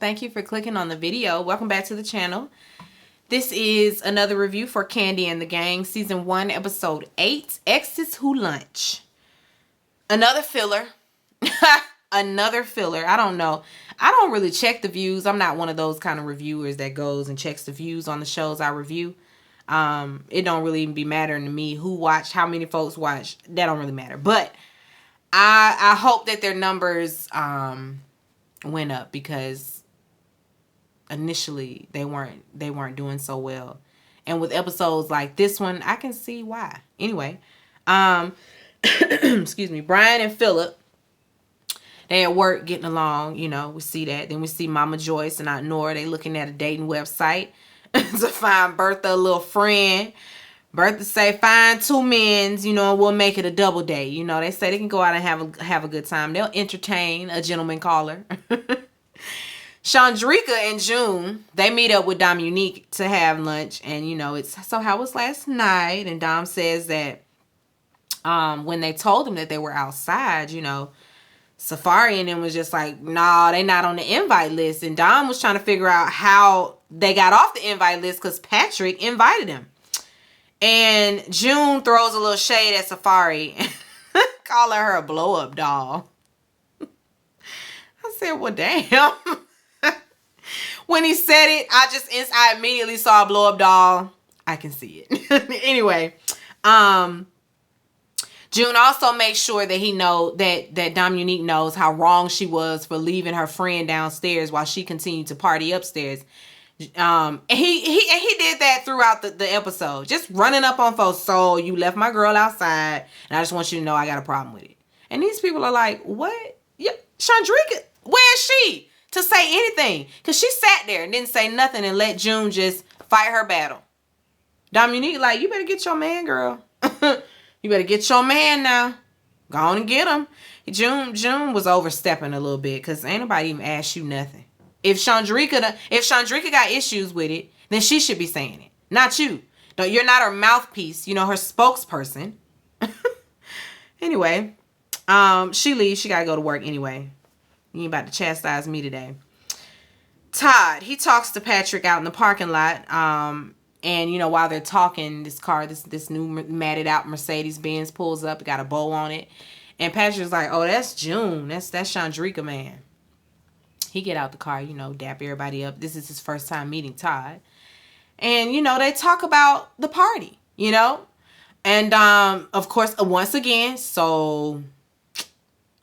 Thank you for clicking on the video. Welcome back to the channel. This is another review for Kandi and the Gang, Season 1, Episode 8, Exes Who Lunch. Another filler. Another filler. I don't know. I don't really check the views. I'm not one of those kind of reviewers that goes and checks the views on the shows I review. It don't really even be mattering to me who watched, how many folks watched. That don't really matter. But I hope that their numbers went up, because initially they weren't doing so well. And with episodes like this one, I can see why. Anyway, excuse me, Brian and Philip, they at work getting along, you know, we see that. Then we see Mama Joyce and Aunt Nora, they looking at a dating website to find Bertha a little friend. Bertha say, find 2 men's, you know, and we'll make it a double date. You know, they say they can go out and have a good time. They'll entertain a gentleman caller. Chandrika and June, they meet up with Dominique to have lunch. And, you know, it's, so how was last night? And Dom says that when they told him that they were outside, you know, Safari and them was just like, nah, they not on the invite list. And Dom was trying to figure out how they got off the invite list because Patrick invited him. And June throws a little shade at Safari, calling her a blow-up doll. I said, well, damn. When he said it, I immediately saw a blow-up doll. I can see it. Anyway, June also makes sure that that Dominique knows how wrong she was for leaving her friend downstairs while she continued to party upstairs. And he did that throughout the episode, just running up on folks. So you left my girl outside, and I just want you to know I got a problem with it. And these people are like, what? Yeah, Chandrika, where is she to say anything? Because she sat there and didn't say nothing and let June just fight her battle. Dominique like, you better get your man, girl. You better get your man now. Go on and get him. June was overstepping a little bit, because ain't nobody even asked you nothing. If Chandrika got issues with it, then she should be saying it, not you. No, you're not her mouthpiece, you know, her spokesperson. Anyway, she leaves. She gotta go to work anyway. You ain't about to chastise me today. Todd, he talks to Patrick out in the parking lot. And you know, while they're talking, this new matted out Mercedes-Benz pulls up. It got a bow on it. And Patrick's like, oh, that's June. That's Chandrika, man. He get out the car, you know, dap everybody up. This is his first time meeting Todd. And, you know, they talk about the party, you know. And, of course, once again, so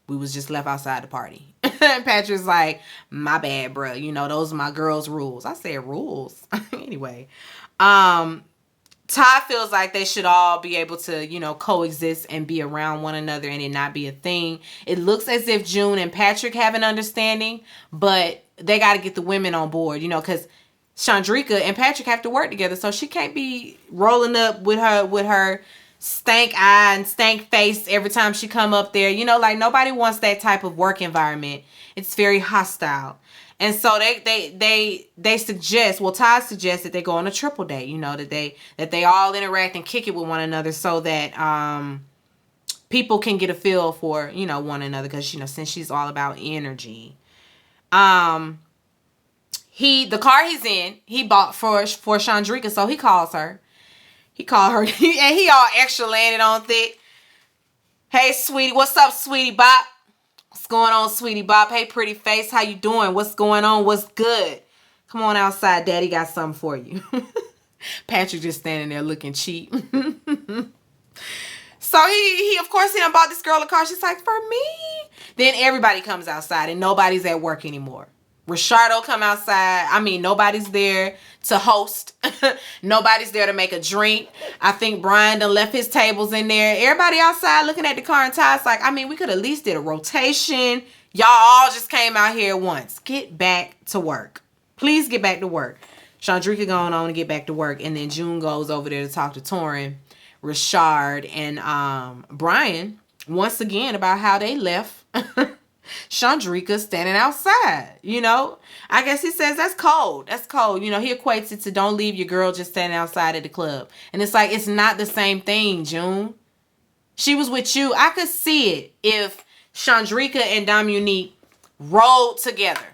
we was just left outside the party. And Patrick's like, my bad, bro. You know, those are my girls' rules. I said rules. Anyway, Todd feels like they should all be able to, you know, coexist and be around one another and it not be a thing. It looks as if June and Patrick have an understanding, but they got to get the women on board, you know, because Chandrika and Patrick have to work together. So she can't be rolling up with her stank eye and stank face every time she come up there. You know, like nobody wants that type of work environment. It's very hostile. And so they suggest, well, Todd suggests that they go on a triple date, you know, that they all interact and kick it with one another so that people can get a feel for, you know, one another, because, you know, since she's all about energy. The car he's in, he bought for Chandrika, so he calls her. He called her, and he all extra landed on thick. Hey, sweetie, what's up, sweetie bop? What's going on, sweetie bop? Hey, pretty face, how you doing? What's going on? What's good? Come on outside, daddy got something for you. Patrick just standing there looking cheap. So he of course, he done bought this girl a car. She's like, for me? Then everybody comes outside and nobody's at work anymore. Richardo come outside. I mean, nobody's there to host. Nobody's there to make a drink. I think Brian done left his tables in there. Everybody outside looking at the car, and Todd's like, I mean, we could at least did a rotation. Y'all all just came out here at once. Get back to work. Please get back to work. Chandrika going on to get back to work. And then June goes over there to talk to Torin, Richard, and Brian once again about how they left Chandrika standing outside, you know. I guess he says that's cold. That's cold. You know, he equates it to don't leave your girl just standing outside at the club. And it's like, it's not the same thing, June. She was with you. I could see it if Chandrika and Dominique rode together.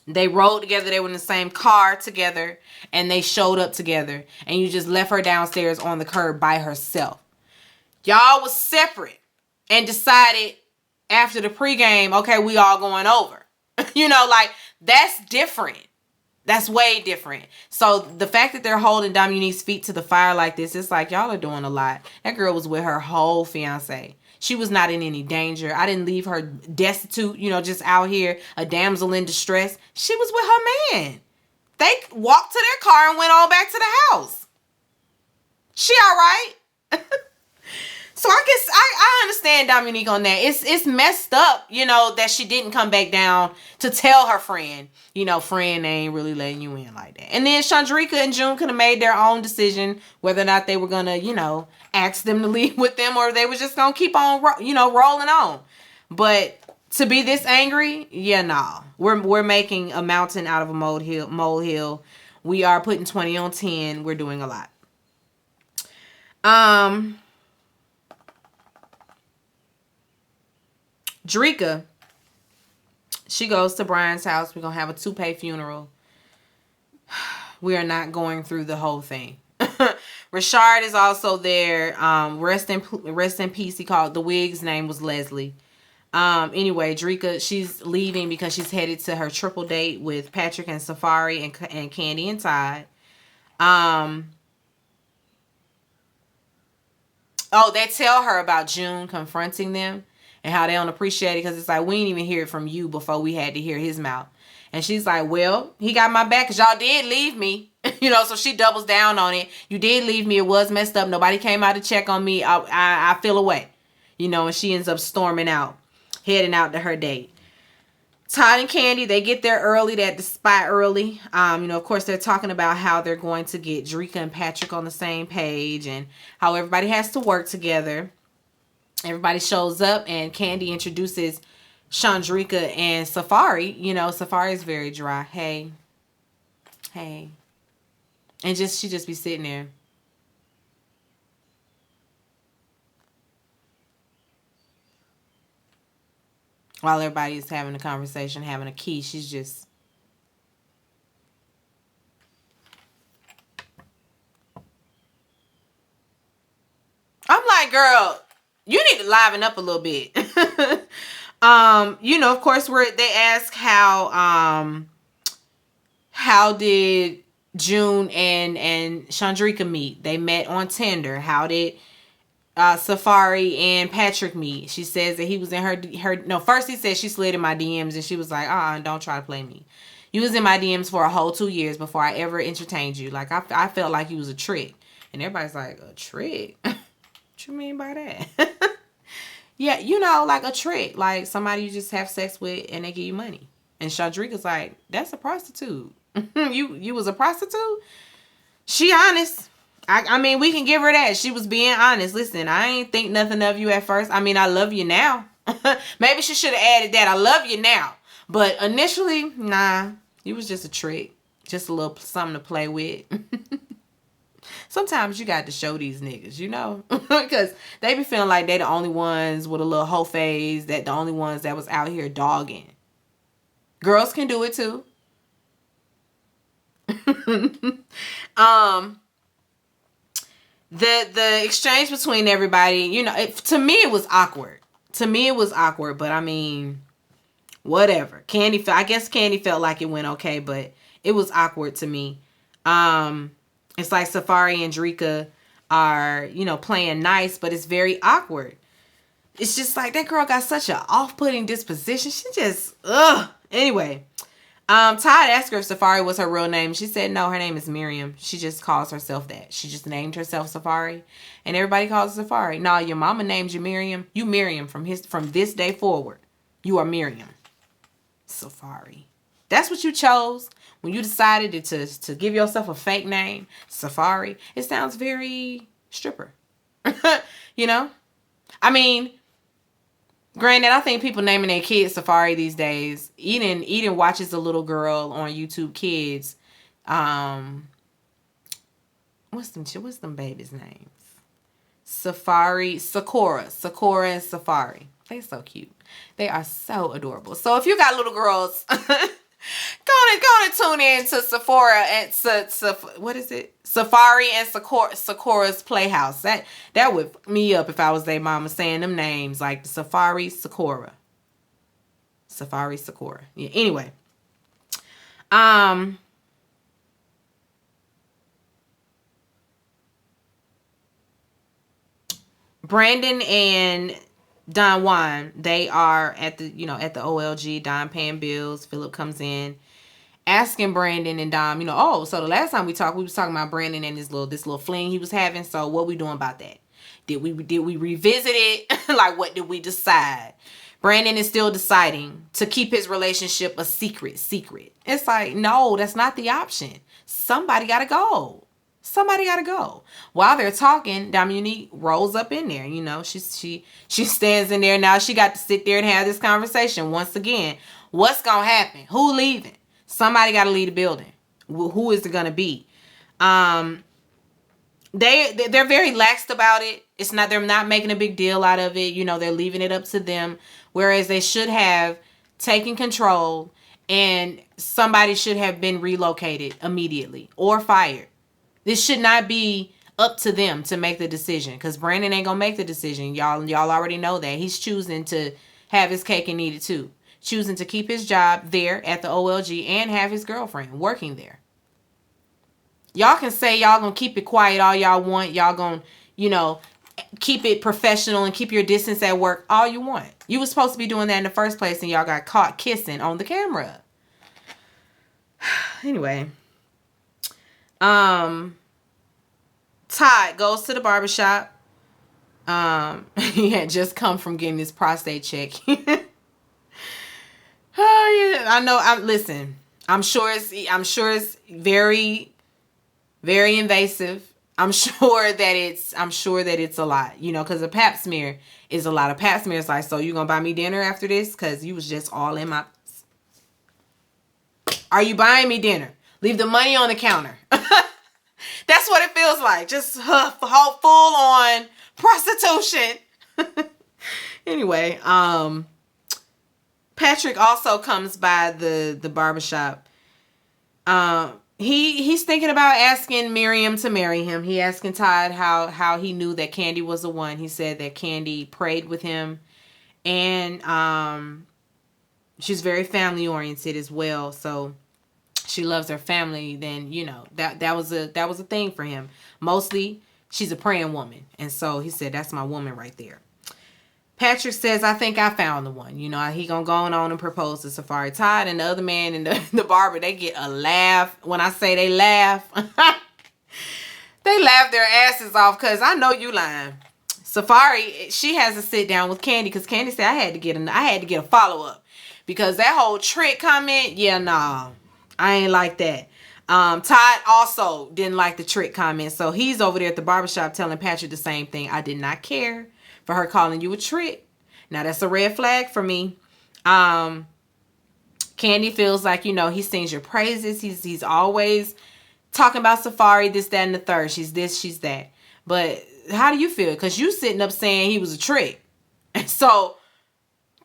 They rode together. They were in the same car together. And they showed up together. And you just left her downstairs on the curb by herself. Y'all was separate. And decided after the pregame, okay, we all going over. Like, that's different. That's way different. So the fact that they're holding Dominique's feet to the fire like this, it's like, y'all are doing a lot. That girl was with her whole fiance. She was not in any danger. I didn't leave her destitute, just out here, a damsel in distress. She was with her man. They walked to their car and went on back to the house. She all right? So I guess I understand Dominique on that. It's messed up, that she didn't come back down to tell her friend, friend, they ain't really letting you in like that. And then Chandrika and June could have made their own decision whether or not they were gonna, ask them to leave with them, or they were just gonna keep on, rolling on. But to be this angry, yeah, nah. We're making a mountain out of a molehill. We are putting 20 on 10. We're doing a lot. Drika, she goes to Brian's house. We're going to have a toupee funeral. We are not going through the whole thing. Rashard is also there. Rest in peace. He called, the wig's name was Leslie. Anyway, Drika, she's leaving because she's headed to her triple date with Patrick and Safari and Kandi and Todd. They tell her about June confronting them. And how they don't appreciate it because it's like, we didn't even hear it from you before we had to hear his mouth. And she's like, well, he got my back because y'all did leave me. So she doubles down on it. You did leave me. It was messed up. Nobody came out to check on me. I feel away. And she ends up storming out, heading out to her date. Todd and Kandi, they get there early, at the spot early. Of course, they're talking about how they're going to get Drika and Patrick on the same page and how everybody has to work together. Everybody shows up and Kandi introduces Chandrika and Safari. Safari is very dry. Hey. And she just be sitting there. While everybody is having a conversation, having a key, she's just... I'm like, girl... You need to liven up a little bit. Of course, they ask how did June and Chandrika meet? They met on Tinder. How did Safari and Patrick meet? She says that he was in first he said she slid in my DMs and she was like, don't try to play me. You was in my DMs for a whole 2 years before I ever entertained you. Like, I felt like you was a trick. And everybody's like, a trick? What you mean by that? Yeah, like a trick. Like somebody you just have sex with and they give you money. And Chandrika's like, that's a prostitute. You was a prostitute? She honest. I mean, we can give her that. She was being honest. Listen, I ain't think nothing of you at first. I mean, I love you now. Maybe she should have added that. I love you now. But initially, nah, you was just a trick. Just a little something to play with. Sometimes you got to show these niggas, because they be feeling like they the only ones with a little hoe phase, that the only ones that was out here dogging. Girls can do it too. The exchange between everybody, to me it was awkward. But I mean, whatever. I guess Kandi felt like it went okay, but it was awkward to me. It's like Safari and Drika are, playing nice, but it's very awkward. It's just like that girl got such an off-putting disposition. She just, Anyway, Todd asked her if Safari was her real name. She said no, her name is Miriam. She just calls herself that. She just named herself Safari, and everybody calls her Safari. No, your mama named you Miriam. You Miriam from this day forward. You are Miriam. Safari. That's what you chose. When you decided to give yourself a fake name, Safari, it sounds very stripper. I mean, granted, I think people naming their kids Safari these days. Eden watches a little girl on YouTube Kids. What's them babies' names? Safari, Sakura and Safari. They so cute. They are so adorable. So if you got little girls, go tune in to Sephora and what is it? Safari and Sakura's Playhouse. That would me up if I was their mama saying them names like Safari Sakura. Safari Sakura. Yeah. Anyway. Brandon and Dontjuan, they are at the OLG. Don paying bills. Philip comes in, asking Brandon and Dom, so the last time we talked, we was talking about Brandon and this little fling he was having. So what we doing about that? Did we revisit it? Like, what did we decide? Brandon is still deciding to keep his relationship a secret. It's like, no, that's not the option. Somebody gotta go. While they're talking, Dominique rolls up in there. She stands in there. Now she got to sit there and have this conversation once again. What's gonna happen? Who leaving? Somebody got to leave the building. Who is it gonna be? They're very laxed about it. They're not making a big deal out of it. They're leaving it up to them. Whereas they should have taken control, and somebody should have been relocated immediately or fired. This should not be up to them to make the decision, because Brandon ain't gonna make the decision. Y'all already know that. He's choosing to have his cake and eat it too. Choosing to keep his job there at the OLG and have his girlfriend working there. Y'all can say y'all gonna keep it quiet all y'all want. Y'all gonna, keep it professional and keep your distance at work all you want. You was supposed to be doing that in the first place, and y'all got caught kissing on the camera. Anyway. Todd goes to the barbershop. He had just come from getting his prostate check. Oh yeah, I know. Listen. I'm sure it's very, very invasive. I'm sure that it's a lot. Because a pap smear is a lot. A pap smear is like, so you gonna buy me dinner after this? Because you was just all in my. Are you buying me dinner? Leave the money on the counter. That's what it feels like. Just full on prostitution. Anyway, Patrick also comes by the barbershop. He's thinking about asking Miriam to marry him. He asking Todd how he knew that Kandi was the one. He said that Kandi prayed with him, and she's very family oriented as well. So she loves her family. Then that was a thing for him. Mostly, she's a praying woman, and so he said that's my woman right there. Patrick says, I think I found the one. He gonna go on and propose to Safari. Todd and the other man and the barber, they get a laugh. When I say they laugh, they laugh their asses off, because I know you lying. Safari, she has to sit down with Kandi, because Kandi said I had to get a follow-up, because that whole trick comment, yeah, nah, I ain't like that. Todd also didn't like the trick comment, so he's over there at the barbershop telling Patrick the same thing. I did not care for her calling you a trick. Now that's a red flag for me. Kandi feels like, he sings your praises. He's always talking about Safari, this, that, and the third. She's this, she's that. But how do you feel? Because you sitting up saying he was a trick. And so,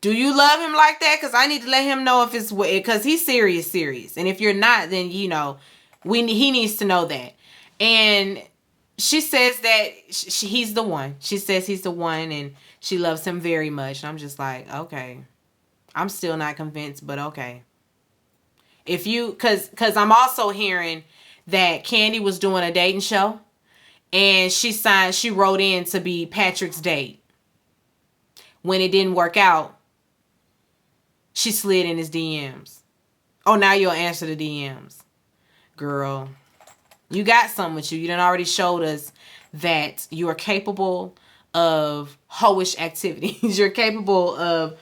do you love him like that? Because I need to let him know if it's, because he's serious. And if you're not, then, he needs to know that. And she says that he's the one. She says he's the one, and she loves him very much. And I'm just like, okay. I'm still not convinced, but okay. If you, because I'm also hearing that Kandi was doing a dating show, and she wrote in to be Patrick's date. When it didn't work out, she slid in his DMs. Oh, now you'll answer the DMs. Girl, you got something with you. You done already showed us that you are capable of hoish activities. You're capable of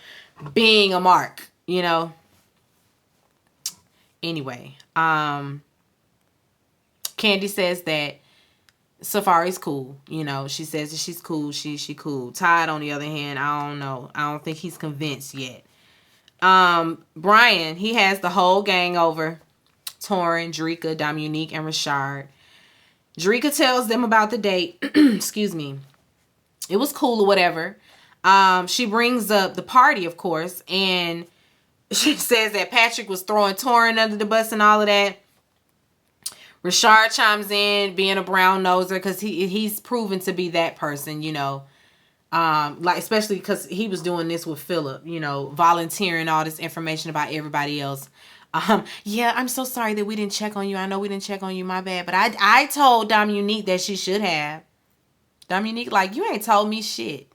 being a mark, Anyway, Kandi says that Safari's cool. She says that she's cool. She cool. Todd, on the other hand, I don't know. I don't think he's convinced yet. Brian, he has the whole gang over. Torrin, Drika, Dominique, and Rashard. Drika tells them about the date. Excuse me. It was cool or whatever. She brings up the party, of course, and She says that Patrick was throwing Torin under the bus and all of that. Richard chimes in, being a brown noser, because he's proven to be that person, you know. Like, especially because he was doing this with Philip, you know, volunteering all this information about everybody else. Yeah, I'm so sorry that we didn't check on you. I know we didn't check on you, my bad. But I told Dominique that she should have. Dominique, like, you ain't told me shit.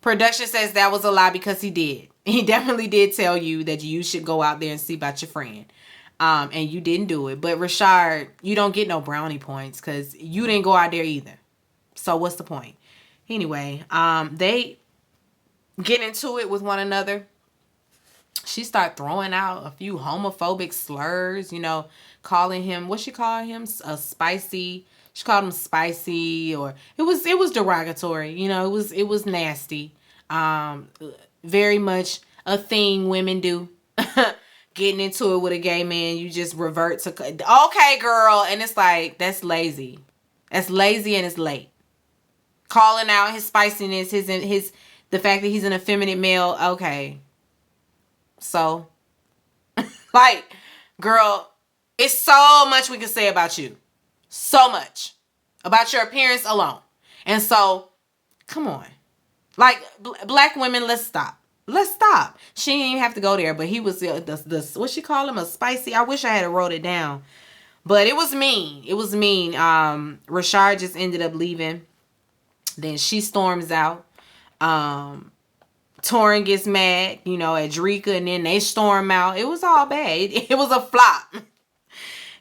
Production says that was a lie because he did. He definitely did tell you that you should go out there and see about your friend. And you didn't do it. But Richard, you don't get no brownie points because you didn't go out there either. So what's the point? Anyway, they get into it with one another. She start throwing out a few homophobic slurs, you know, calling him, what she called him? A spicy. She called him spicy, or it was derogatory, you know, it was nasty. Very much a thing women do. Getting into it with a gay man, you just revert to, okay, girl, and it's like, that's lazy. That's lazy and it's late. Calling out his spiciness, the fact that he's an effeminate male, okay. So, like, girl, it's so much we can say about you. So much. About your appearance alone. And so, come on. Like, black women, let's stop. Let's stop. She didn't even have to go there, but he was the what she call him, a spicy. I wish I had wrote it down, but it was mean. It was mean. Richard just ended up leaving. Then she storms out. Torin gets mad, you know, at Drika, and then they storm out. It was all bad. It was a flop.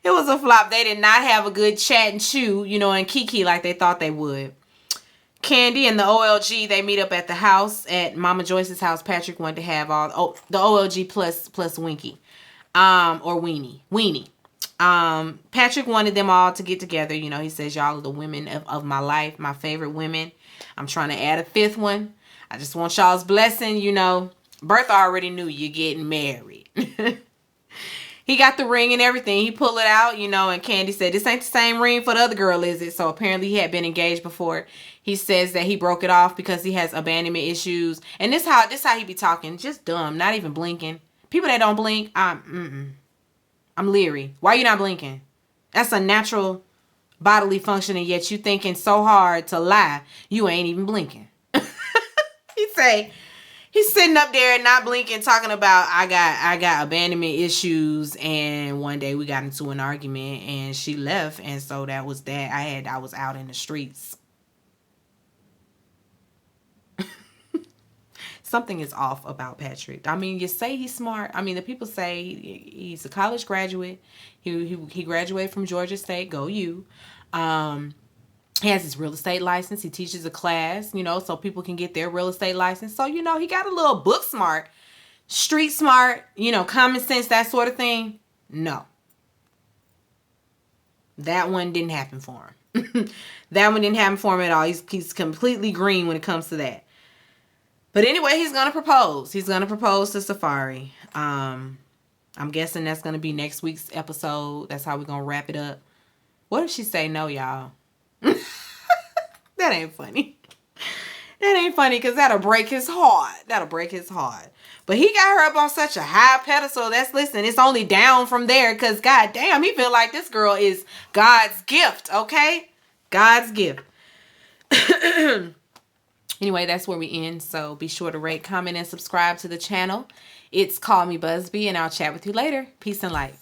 It was a flop. They did not have a good chat and chew, you know, and Kiki like they thought they would. Kandi and the OLG, they meet up at the house, at Mama Joyce's house. Patrick wanted to have the OLG plus Winky, or Weenie. Patrick wanted them all to get together. You know, he says, y'all are the women of my life, my favorite women. I'm trying to add a fifth one. I just want y'all's blessing, you know. Bertha already knew you're getting married. He got the ring and everything. He pulled it out, you know, and Kandi said, this ain't the same ring for the other girl, is it? So apparently he had been engaged before. He says that he broke it off because he has abandonment issues. And this how he be talking. Just dumb, not even blinking. People that don't blink, I'm leery. Why you not blinking? That's a natural bodily function, and yet you thinking so hard to lie, you ain't even blinking. He say, he's sitting up there not blinking, talking about I got abandonment issues, and one day we got into an argument and she left, and so that was that. I was out in the streets. Something is off about Patrick. I mean, you say he's smart. I mean, the people say he's a college graduate. He graduated from Georgia State. Go you. He has his real estate license. He teaches a class, you know, so people can get their real estate license. So, you know, he got a little book smart, street smart, you know, common sense, that sort of thing. No. That one didn't happen for him. That one didn't happen for him at all. He's completely green when it comes to that. But anyway, he's going to propose. He's going to propose to Safari. I'm guessing that's going to be next week's episode. That's how we're going to wrap it up. What if she say no, y'all? That ain't funny. That ain't funny, because that'll break his heart. That'll break his heart. But he got her up on such a high pedestal. Listen, it's only down from there, because goddamn, he feel like this girl is God's gift, okay? God's gift. Anyway, that's where we end. So be sure to rate, comment, and subscribe to the channel. It's Call Me Busby, and I'll chat with you later. Peace and light.